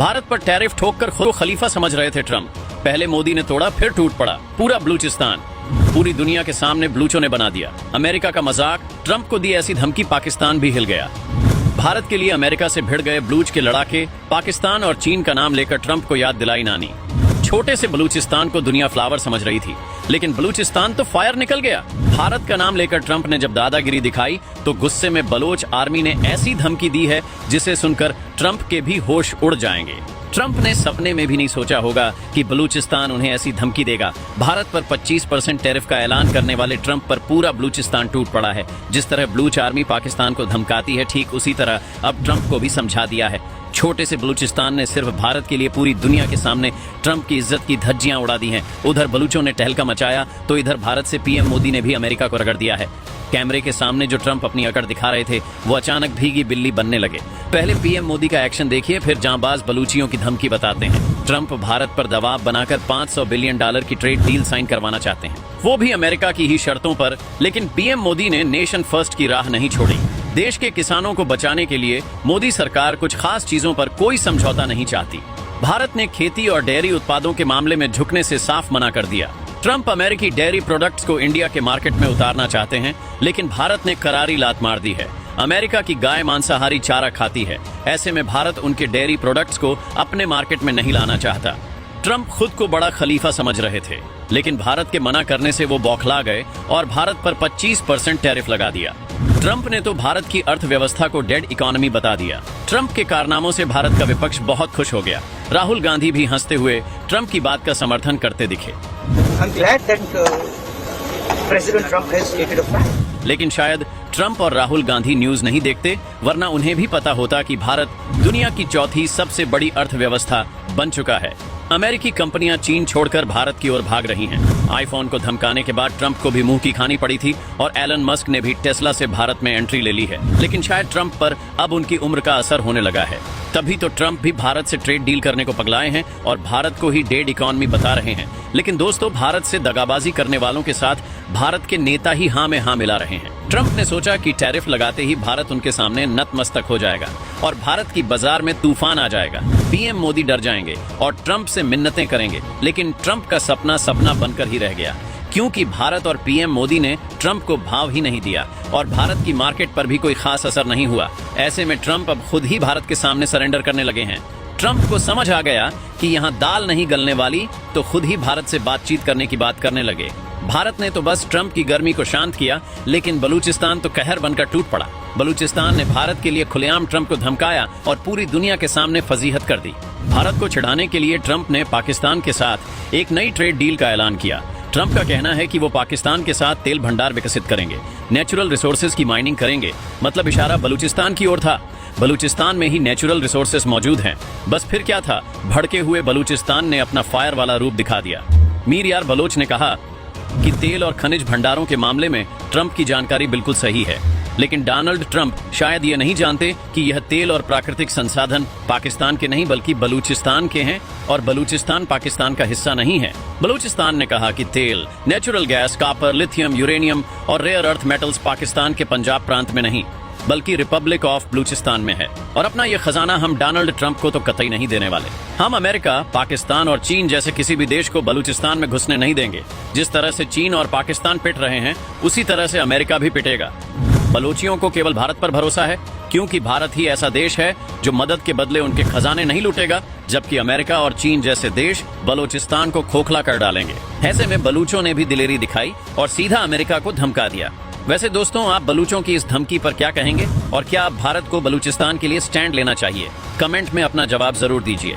भारत पर टैरिफ ठोककर खुद को खलीफा समझ रहे थे ट्रंप। पहले मोदी ने तोड़ा, फिर टूट पड़ा पूरा बलूचिस्तान। पूरी दुनिया के सामने बलूचों ने बना दिया अमेरिका का मजाक। ट्रंप को दी ऐसी धमकी, पाकिस्तान भी हिल गया। भारत के लिए अमेरिका से भिड़ गए बलूच के लड़ाके। पाकिस्तान और चीन का नाम लेकर ट्रंप को याद दिलाई नानी। छोटे से बलूचिस्तान को दुनिया फ्लावर समझ रही थी, लेकिन बलूचिस्तान तो फायर निकल गया। भारत का नाम लेकर ट्रंप ने जब दादागिरी दिखाई तो गुस्से में बलोच आर्मी ने ऐसी धमकी दी है जिसे सुनकर ट्रंप के भी होश उड़ जाएंगे। ट्रंप ने सपने में भी नहीं सोचा होगा कि बलूचिस्तान उन्हें ऐसी धमकी देगा। भारत पर 25% टैरिफ का ऐलान करने वाले ट्रंप पर पूरा बलूचिस्तान टूट पड़ा है। जिस तरह बलूच आर्मी पाकिस्तान को धमकाती है, ठीक उसी तरह अब ट्रंप को भी समझा दिया है। छोटे से बलूचिस्तान ने सिर्फ भारत के लिए पूरी दुनिया के सामने ट्रंप की इज्जत की धज्जियां उड़ा दी हैं। उधर बलूचों ने टहलका मचाया तो इधर भारत से पीएम मोदी ने भी अमेरिका को रगड़ दिया है। कैमरे के सामने जो ट्रंप अपनी अकड़ दिखा रहे थे वो अचानक भीगी बिल्ली बनने लगे। पहले पीएम मोदी का एक्शन देखिए, फिर जांबाज बलूचियों की धमकी बताते हैं। ट्रंप भारत पर दबाव बनाकर $500 बिलियन की ट्रेड डील साइन करवाना चाहते हैं, वो भी अमेरिका की ही शर्तों पर। लेकिन पीएम मोदी ने नेशन फर्स्ट की राह नहीं छोड़ी। देश के किसानों को बचाने के लिए मोदी सरकार कुछ खास चीजों पर कोई समझौता नहीं चाहती। भारत ने खेती और डेयरी उत्पादों के मामले में झुकने से साफ मना कर दिया। ट्रंप अमेरिकी डेयरी प्रोडक्ट्स को इंडिया के मार्केट में उतारना चाहते हैं, लेकिन भारत ने करारी लात मार दी है। अमेरिका की गाय मांसाहारी चारा खाती है, ऐसे में भारत उनके डेयरी प्रोडक्ट्स को अपने मार्केट में नहीं लाना चाहता। ट्रंप खुद को बड़ा खलीफा समझ रहे थे, लेकिन भारत के मना करने से वो बौखला गए और भारत पर 25% टैरिफ लगा दिया। ट्रंप ने तो भारत की अर्थव्यवस्था को डेड इकोनॉमी बता दिया। ट्रंप के कारनामों से भारत का विपक्ष बहुत खुश हो गया। राहुल गांधी भी हंसते हुए ट्रंप की बात का समर्थन करते दिखे। लेकिन शायद ट्रंप और राहुल गांधी न्यूज नहीं देखते, वरना उन्हें भी पता होता कि भारत दुनिया की चौथी सबसे बड़ी अर्थव्यवस्था बन चुका है। अमेरिकी कंपनियां चीन छोड़कर भारत की ओर भाग रही हैं। आईफोन को धमकाने के बाद ट्रंप को भी मुंह की खानी पड़ी थी और एलन मस्क ने भी टेस्ला से भारत में एंट्री ले ली है। लेकिन शायद ट्रंप पर अब उनकी उम्र का असर होने लगा है, तभी तो ट्रंप भी भारत से ट्रेड डील करने को पगलाए हैं और भारत को ही डेड इकोनॉमी बता रहे हैं। लेकिन दोस्तों, भारत से दगाबाजी करने वालों के साथ भारत के नेता ही हाँ में हाँ मिला रहे हैं। ट्रंप ने सोचा कि टैरिफ लगाते ही भारत उनके सामने नतमस्तक हो जाएगा और भारत की बाजार में तूफान आ जाएगा। पीएम मोदी डर जाएंगे और ट्रंप से मिन्नतें करेंगे। लेकिन ट्रंप का सपना सपना बनकर ही रह गया, क्योंकि भारत और पीएम मोदी ने ट्रंप को भाव ही नहीं दिया और भारत की मार्केट पर भी कोई खास असर नहीं हुआ। ऐसे में ट्रंप अब खुद ही भारत के सामने सरेंडर करने लगे हैं। ट्रंप को समझ आ गया कि यहाँ दाल नहीं गलने वाली, तो खुद ही भारत से बातचीत करने की बात करने लगे। भारत ने तो बस ट्रंप की गर्मी को शांत किया, लेकिन बलूचिस्तान तो कहर बनकर टूट पड़ा। बलूचिस्तान ने भारत के लिए खुलेआम ट्रंप को धमकाया और पूरी दुनिया के सामने फजीहत कर दी। भारत को चिढ़ाने के लिए ट्रंप ने पाकिस्तान के साथ एक नई ट्रेड डील का ऐलान किया। ट्रंप का कहना है कि वो पाकिस्तान के साथ तेल भंडार विकसित करेंगे, नेचुरल रिसोर्सेज की माइनिंग करेंगे। मतलब इशारा बलूचिस्तान की ओर था। बलूचिस्तान में ही नेचुरल रिसोर्सेज मौजूद हैं। बस फिर क्या था, भड़के हुए बलूचिस्तान ने अपना फायर वाला रूप दिखा दिया। मीर यार बलोच ने कहा कि तेल और खनिज भंडारों के मामले में ट्रंप की जानकारी बिल्कुल सही है, लेकिन डोनाल्ड ट्रंप शायद ये नहीं जानते कि यह तेल और प्राकृतिक संसाधन पाकिस्तान के नहीं बल्कि बलूचिस्तान के हैं और बलूचिस्तान पाकिस्तान का हिस्सा नहीं है। बलूचिस्तान ने कहा कि तेल, natural gas, copper, lithium, uranium और रेयर अर्थ मेटल्स पाकिस्तान के पंजाब प्रांत में नहीं बल्कि रिपब्लिक ऑफ बलूचिस्तान में है और अपना यह खजाना हम डोनाल्ड ट्रंप को तो कतई नहीं देने वाले। हम अमेरिका, पाकिस्तान और चीन जैसे किसी भी देश को बलूचिस्तान में घुसने नहीं देंगे। जिस तरह से चीन और पाकिस्तान पिट रहे हैं, उसी तरह से अमेरिका भी पिटेगा। बलोचियों को केवल भारत पर भरोसा है, क्योंकि भारत ही ऐसा देश है जो मदद के बदले उनके खजाने नहीं लूटेगा, जबकि अमेरिका और चीन जैसे देश बलूचिस्तान को खोखला कर डालेंगे। ऐसे में बलूचों ने भी दिलेरी दिखाई और सीधा अमेरिका को धमका दिया। वैसे दोस्तों, आप बलूचों की इस धमकी पर क्या कहेंगे और क्या आप भारत को बलूचिस्तान के लिए स्टैंड लेना चाहिए? कमेंट में अपना जवाब जरूर दीजिए।